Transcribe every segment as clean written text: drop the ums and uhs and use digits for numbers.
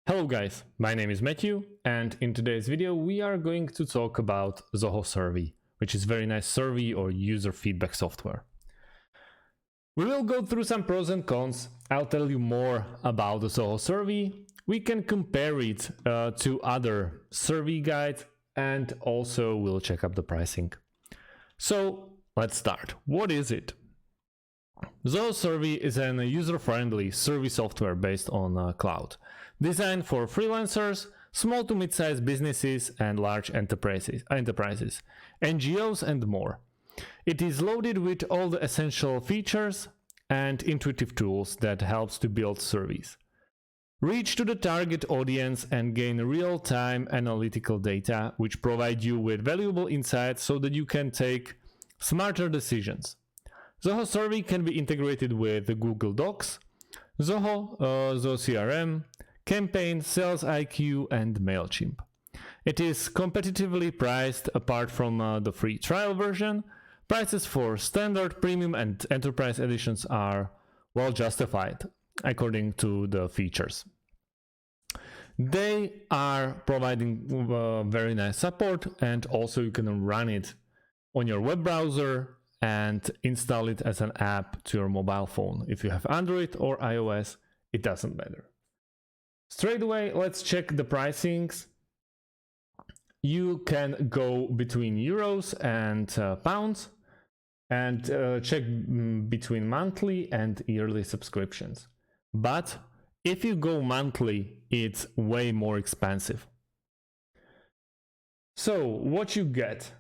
Hello guys, my name is Matthew, and in today's video we are going to talk about ZOHO Survey, which is very nice survey or user feedback software. We will go through some pros and cons. I'll tell you more about the ZOHO Survey. We can compare it to other survey guides, and also we'll check up the pricing. So let's start. What is it? ZOHO Survey is a user-friendly survey software based on cloud, designed for freelancers, small to mid-sized businesses, and large enterprises, NGOs, and more. It is loaded with all the essential features and intuitive tools that helps to build surveys, reach to the target audience, and gain real-time analytical data, which provide you with valuable insights so that you can take smarter decisions. ZOHO Survey can be integrated with Google Docs, ZOHO CRM, Campaign, Sales IQ, and MailChimp. It is competitively priced apart from the free trial version. Prices for standard, premium, and enterprise editions are well justified according to the features. They are providing very nice support, and also you can run it on your web browser and install it as an app to your mobile phone. If you have Android or iOS, it doesn't matter. Straight away, let's check the pricings. You can go between euros and pounds, and check between monthly and yearly subscriptions. But if you go monthly, it's way more expensive. So what you get?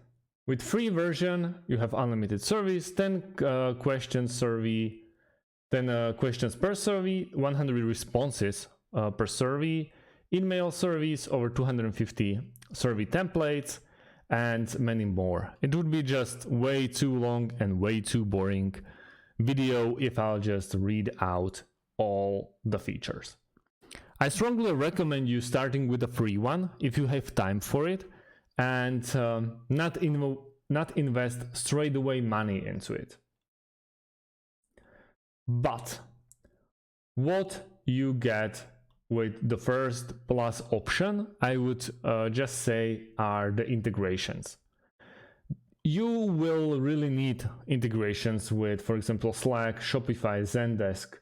With free version, you have unlimited surveys, 10 questions survey, 10 questions per survey, 100 responses per survey, email surveys, over 250 survey templates, and many more. It would be just way too long and way too boring video if I'll just read out all the features. I strongly recommend you starting with the free one if you have time for it, and not invest straight away money into it. But what you get with the first plus option, I would just say, are the integrations. You will really need integrations with, for example, Slack, Shopify, Zendesk,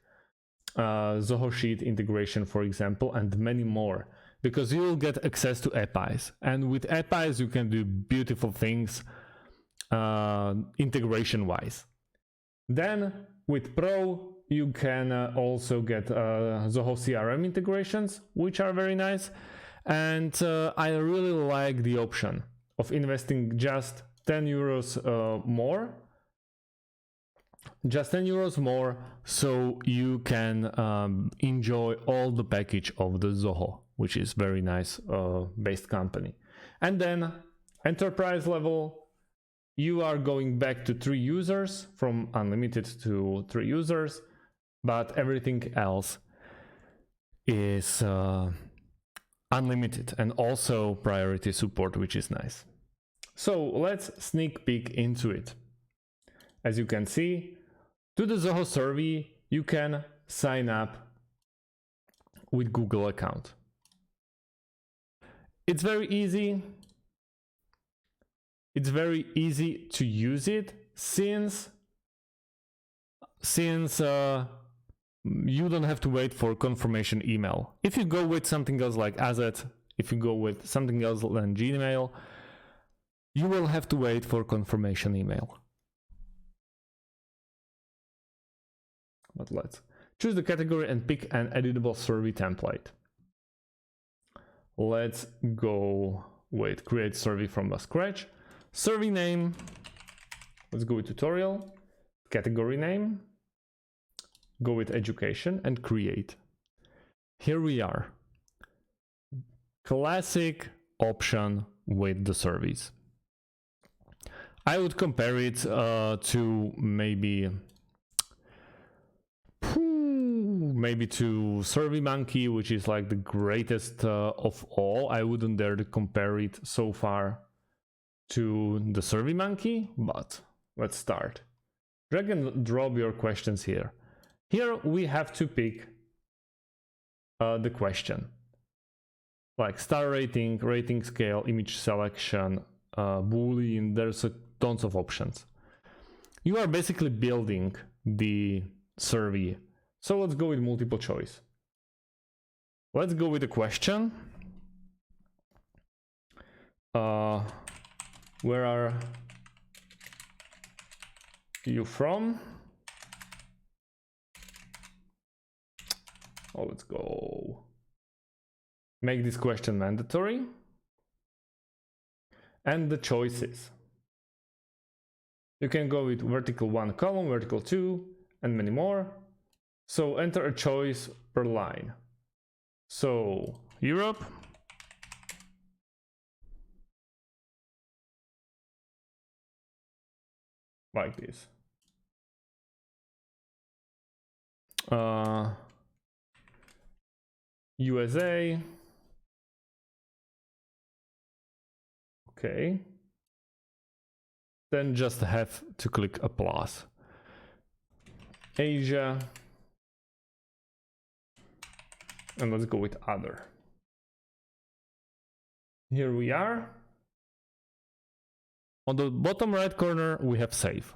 ZOHO Sheet integration, for example, and many more, because you will get access to APIs, and with APIs you can do beautiful things integration wise. Then with Pro you can also get ZOHO CRM integrations, which are very nice, and I really like the option of investing just 10 euros more, so you can enjoy all the package of the ZOHO, which is very nice based company. And then enterprise level, you are going back to 3 users, from unlimited to 3 users, but everything else is unlimited, and also priority support, which is nice. So let's sneak peek into it. As you can see, to the ZOHO Survey, you can sign up with Google account. It's very easy. It's very easy to use it since you don't have to wait for confirmation email. If you go with something else like Asset, if you go with something else than Gmail, you will have to wait for confirmation email. But let's choose the category and pick an editable survey template. Let's go with create survey from the scratch. Survey name, let's go with tutorial. Category name, go with education, and create. Here we are. Classic option with the surveys. I would compare it to maybe to SurveyMonkey, which is like the greatest of all. I wouldn't dare to compare it so far to the SurveyMonkey, but let's start. Drag and drop your questions here. Here we have to pick the question. like star rating, rating scale, image selection, Boolean. There's tons of options. You are basically building the survey. So let's go with multiple choice. Let's go with a question. Where are you from? Oh, let's go. Make this question mandatory. And the choices. You can go with vertical 1 column, vertical 2, and many more. So enter a choice per line. So Europe. Like this. USA. Okay. Then just have to click a plus. Asia. And let's go with other. Here we are. On the bottom right corner, we have save.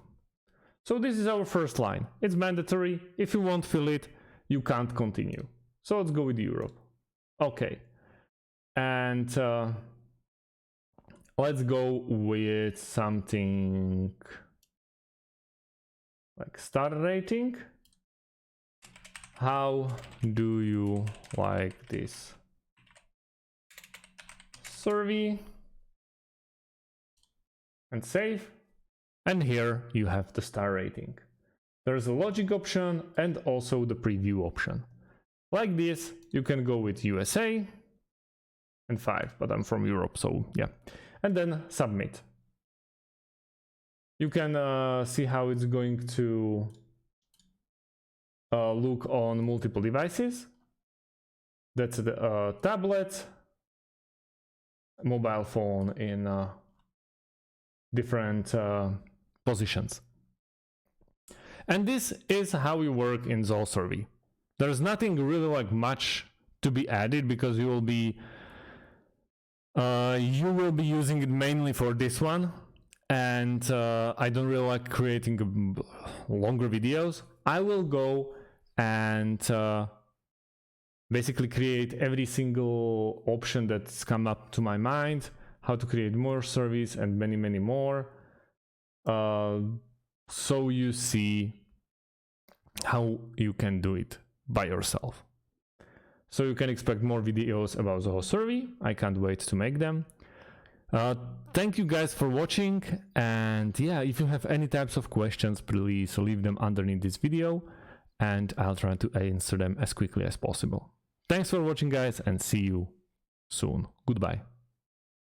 So this is our first line. It's mandatory. If you won't fill it, you can't continue. So let's go with Europe. Okay. And let's go with something like star rating. How do you like this survey? And save. And here you have the star rating. There's a logic option and also the preview option. Like this, you can go with USA and 5, but I'm from Europe, so yeah. And then submit. You can see how it's going to look on multiple devices. That's the tablet, mobile phone in different positions. And this is how we work in ZOHO Survey. There's nothing really like much to be added because you will be using it mainly for this one, and I don't really like creating longer videos. I will go and basically create every single option that's come up to my mind, how to create more surveys and many more, so you see how you can do it by yourself. So you can expect more videos about ZOHO Survey. I can't wait to make them. Thank you guys for watching, and yeah, if you have any types of questions, please leave them underneath this video and I'll try to answer them as quickly as possible. Thanks for watching guys, and see you soon. Goodbye.